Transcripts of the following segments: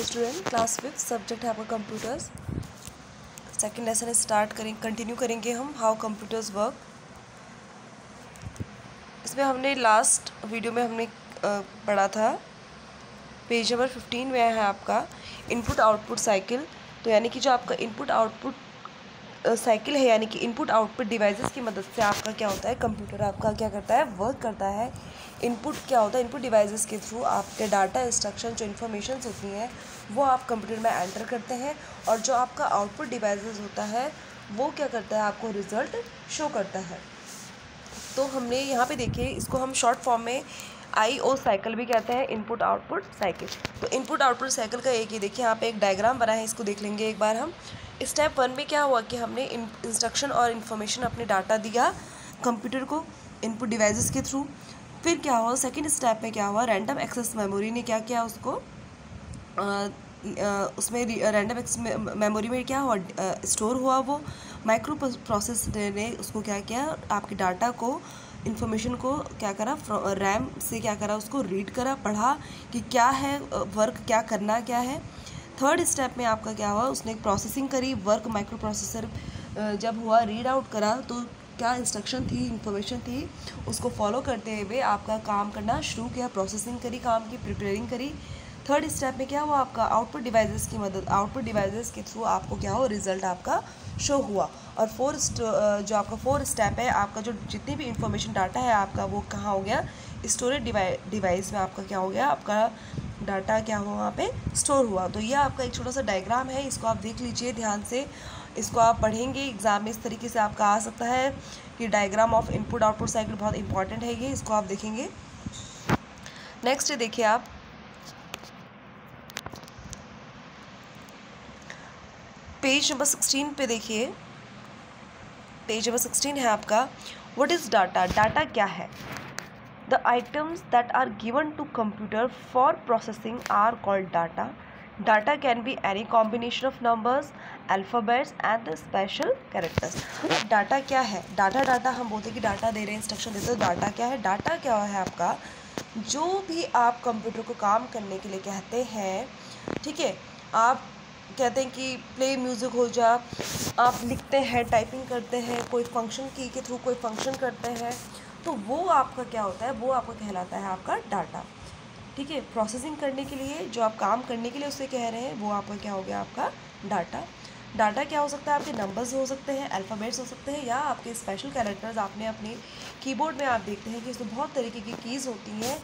Dear student, class 5 subject है आपका computers. Second lesson continue करेंगे हम हाउ कंप्यूटर्स वर्क। इसमें हमने लास्ट वीडियो में हमने पढ़ा था पेज नंबर 15 में है आपका इनपुट आउटपुट साइकिल। तो यानी कि जो आपका इनपुट आउटपुट साइकिल है, यानी कि इनपुट आउटपुट डिवाइसेस की मदद से आपका क्या होता है, कंप्यूटर आपका क्या करता है, वर्क करता है। इनपुट क्या होता है, इनपुट डिवाइसेस के थ्रू आपके डाटा इंस्ट्रक्शन जो इन्फॉर्मेशन होती हैं वो आप कंप्यूटर में एंटर करते हैं, और जो आपका आउटपुट डिवाइसेस होता है वो क्या करता है, आपको रिजल्ट शो करता है। तो हमने यहाँ पे देखिए, इसको हम शॉर्ट फॉर्म में IO साइकिल भी कहते हैं, इनपुट आउटपुट साइकिल। तो इनपुट आउटपुट साइकिल का एक ही देखिए यहाँ पे एक डायग्राम बना है, इसको देख लेंगे एक बार हम। स्टेप 1 में क्या हुआ कि हमने इंस्ट्रक्शन और इन्फॉर्मेशन अपने डाटा दिया कंप्यूटर को इनपुट डिवाइसेस के थ्रू। फिर क्या हुआ, सेकंड स्टेप में क्या हुआ, रैंडम एक्सेस मेमोरी ने क्या किया, उसको उसमें रैंडम एक्सेस मेमोरी में क्या हुआ, स्टोर हुआ। वो माइक्रो प्रोसेसर ने उसको क्या किया, आपके डाटा को इन्फॉर्मेशन को क्या करा, रैम से क्या करा, उसको रीड करा, पढ़ा कि क्या है वर्क, क्या करना क्या है। थर्ड स्टेप में आपका क्या हुआ, उसने एक प्रोसेसिंग करी, वर्क माइक्रो प्रोसेसर जब हुआ, रीड आउट करा, तो क्या इंस्ट्रक्शन थी, इन्फॉर्मेशन थी, उसको फॉलो करते हुए आपका काम करना शुरू किया, प्रोसेसिंग करी, काम की प्रिपेयरिंग करी। थर्ड स्टेप में क्या हुआ, आपका आउटपुट डिवाइसेस की मदद, आउटपुट डिवाइसेस के थ्रू आपको क्या हो, रिजल्ट आपका शो हुआ। और जो आपका फोर्थ स्टेप है, आपका जो जितनी भी इंफॉर्मेशन डाटा है आपका वो कहाँ हो गया, स्टोरेज डिवाइस में आपका क्या हो गया, आपका डाटा क्या हुआ, वहाँ पे स्टोर हुआ। तो ये आपका एक छोटा सा डायग्राम है, इसको आप देख लीजिए ध्यान से, इसको आप पढ़ेंगे एग्जाम में इस तरीके से आपका आ सकता है कि diagram of input output cycle बहुत इंपॉर्टेंट है, ये इसको आप देखेंगे। नेक्स्ट देखिए आप पेज नंबर 16 पे देखिए, पेज नंबर 16 है आपका व्हाट इज़ डाटा। डाटा क्या है, the items that are given to computer for processing are called data. Data can be any combination of numbers, alphabets and the special characters. Data क्या है, data हम बोलते हैं कि डाटा दे रहे हैं, इंस्ट्रक्शन देते हैं, तो डाटा क्या है, डाटा क्या है आपका, जो भी आप कंप्यूटर को काम करने के लिए कहते हैं, ठीक है, आप कहते हैं कि प्ले म्यूज़िक हो जा, आप लिखते हैं, टाइपिंग करते हैं, कोई फंक्शन की के थ्रू कोई फंक्शन करते हैं, तो वो आपका क्या होता है, वो आपका कहलाता है आपका डाटा। ठीक है, प्रोसेसिंग करने के लिए जो आप काम करने के लिए उससे कह रहे हैं वो आपका क्या हो गया, आपका डाटा। डाटा क्या हो सकता है, आपके नंबर्स हो सकते हैं, अल्फ़ाबेट्स हो सकते हैं, या आपके स्पेशल कैरेक्टर्स। आपने अपने कीबोर्ड में आप देखते हैं कि इसमें बहुत तरीके की कीज़ होती हैं,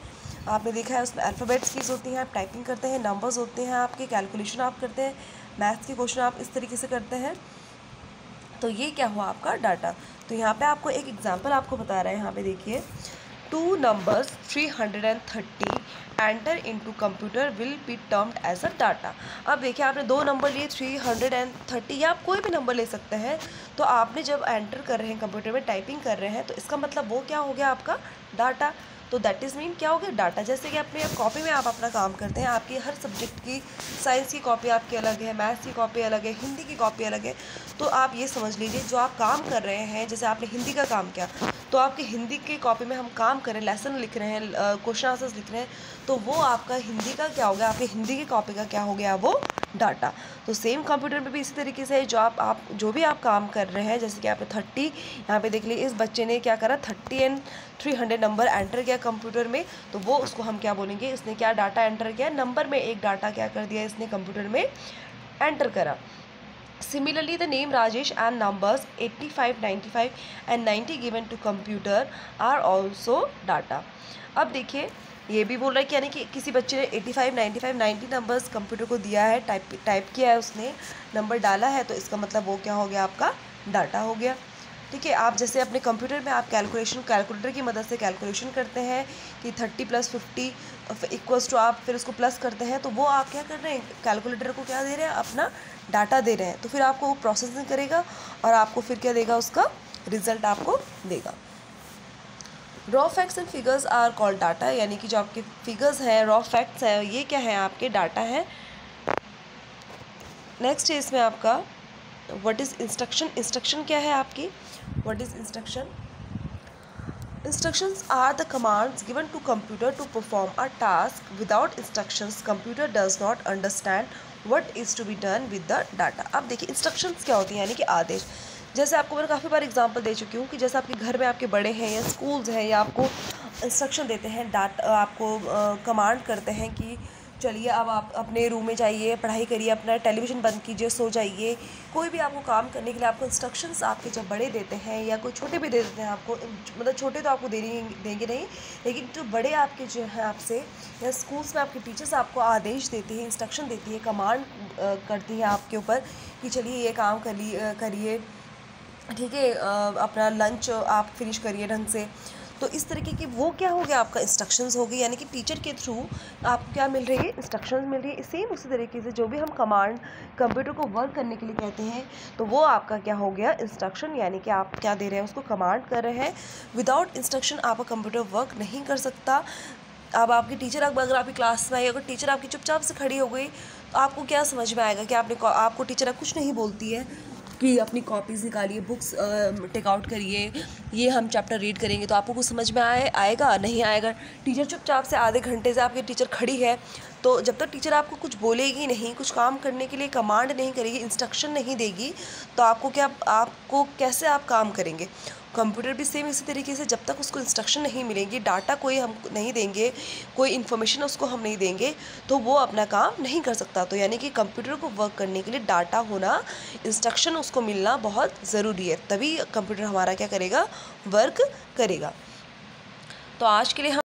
आपने देखा है उसमें अल्फ़ाबेट्स कीज़ होती हैं, आप टाइपिंग करते हैं, नंबर्स होते हैं, आपके कैलकुलेशन आप करते हैं, मैथ्स के क्वेश्चन आप इस तरीके से करते हैं। तो ये क्या हुआ आपका डाटा। तो यहाँ पे आपको एक एग्जांपल आपको बता रहा है, यहाँ पे देखिए, 2 numbers 330 enter into computer will be termed as a data. अब देखिए, आपने 2 नंबर लिए 330, या आप कोई भी नंबर ले सकते हैं। तो आपने जब एंटर कर रहे हैं कंप्यूटर में, टाइपिंग कर रहे हैं, तो इसका मतलब वो क्या हो गया, आपका डाटा। तो दैट इज़ मीन क्या हो गया, डाटा। जैसे कि अपने कॉपी में आप अपना काम करते हैं, आपकी हर सब्जेक्ट की, साइंस की कॉपी आपकी अलग है, मैथ्स की कॉपी अलग है, हिंदी की कॉपी अलग है। तो आप ये समझ लीजिए, जो आप काम कर रहे हैं, जैसे आपने हिंदी का काम किया, तो आपकी हिंदी की कॉपी में हम काम कर रहे हैं, लेसन लिख रहे हैं, क्वेश्चन आंसर्स लिख रहे हैं, तो वो आपका हिंदी का क्या हो गया, आपकी हिंदी की कॉपी का क्या हो गया, वो डाटा। तो सेम कंप्यूटर में भी इसी तरीके से जो आप जो भी आप काम कर रहे हैं, जैसे कि आपने 30 यहाँ पे देख लीजिए, इस बच्चे ने क्या करा, 30 एंड 300 नंबर एंटर किया कंप्यूटर में, तो वो उसको हम क्या बोलेंगे, इसने क्या डाटा एंटर किया, नंबर में एक डाटा क्या कर दिया इसने कंप्यूटर में एंटर करा। Similarly, the name Rajesh and numbers 85, 95 and 90 given to computer are also data. अब देखिए, ये भी बोल रहा है कि यानी कि किसी बच्चे ने 85, 95, 90 नंबर्स कंप्यूटर को दिया है, टाइप किया है, उसने नंबर डाला है, तो इसका मतलब वो क्या हो गया, आपका डाटा हो गया। ठीक है, आप जैसे अपने कंप्यूटर में आप कैलकुलेटर की मदद से कैलकुलेशन करते हैं कि 30 + 50 इक्वल्स टू, आप फिर उसको प्लस करते हैं, तो वो आप क्या कर रहे हैं, कैलकुलेटर को क्या दे रहे हैं, अपना डाटा दे रहे हैं। तो फिर आपको वो प्रोसेसिंग करेगा और आपको फिर क्या देगा, उसका रिजल्ट आपको देगा। Raw facts and figures are called data, यानी कि जो आपके फिगर्स हैं, रॉ फैक्ट्स हैं, ये क्या है, आपके डाटा है। नेक्स्ट है इसमें आपका व्हाट इज़ इंस्ट्रक्शन। इंस्ट्रक्शन क्या है आपकी, what is instruction. Instructions are the commands given to computer to perform a task. Without instructions, computer does not understand what is to be done with the data. अब देखिए instructions क्या होती हैं, यानी कि आदेश। जैसे आपको मैंने काफ़ी बार एग्जांपल दे चुकी हूँ कि जैसे आपके घर में आपके बड़े हैं या स्कूल्स हैं या आपको इंस्ट्रक्शन देते हैं, आपको कमांड करते हैं कि चलिए अब आप अपने रूम में जाइए, पढ़ाई करिए, अपना टेलीविज़न बंद कीजिए, सो जाइए। कोई भी आपको काम करने के लिए आपको इंस्ट्रक्शंस आपके जब बड़े देते हैं या कोई छोटे भी दे देते हैं आपको, मतलब छोटे तो आपको देंगे नहीं, लेकिन जो बड़े आपके जो हैं आपसे या स्कूल्स में आपके टीचर्स आपको आदेश देते हैं, इंस्ट्रक्शन देती है, कमांड करती है आपके ऊपर कि चलिए ये काम करिए, ठीक है, अपना लंच आप फिनिश करिए ढंग से। तो इस तरीके की वो क्या हो गया, आपका इंस्ट्रक्शंस हो गई, यानी कि टीचर के थ्रू आपको क्या मिल रही है, इंस्ट्रक्शंस मिल रही है। सेम उसी तरीके से जो भी हम कमांड कंप्यूटर को वर्क करने के लिए कहते हैं, तो वो आपका क्या हो गया, इंस्ट्रक्शन, यानी कि आप क्या दे रहे हैं, उसको कमांड कर रहे हैं। विदाउट इंस्ट्रक्शन आपका कंप्यूटर वर्क नहीं कर सकता। अब आपकी टीचर अगर आपकी क्लास में आई, अगर टीचर आपकी चुपचाप से खड़ी हो गई, तो आपको क्या समझ में आएगा कि आपको टीचर कुछ नहीं बोलती है कि अपनी कॉपीज़ निकालिए, बुक्स टेक आउट करिए, ये हम चैप्टर रीड करेंगे, तो आपको कुछ समझ में आएगा नहीं आएगा। टीचर चुपचाप से आधे घंटे से आपकी टीचर खड़ी है, तो जब तक टीचर आपको कुछ बोलेगी नहीं, कुछ काम करने के लिए कमांड नहीं करेगी, इंस्ट्रक्शन नहीं देगी, तो आपको कैसे आप काम करेंगे। कंप्यूटर भी सेम इसी तरीके से, जब तक उसको इंस्ट्रक्शन नहीं मिलेंगी, डाटा कोई हम नहीं देंगे, कोई इन्फॉर्मेशन उसको हम नहीं देंगे, तो वो अपना काम नहीं कर सकता। तो यानी कि कंप्यूटर को वर्क करने के लिए डाटा होना, इंस्ट्रक्शन उसको मिलना बहुत ज़रूरी है, तभी कंप्यूटर हमारा क्या करेगा, वर्क करेगा। तो आज के लिए हम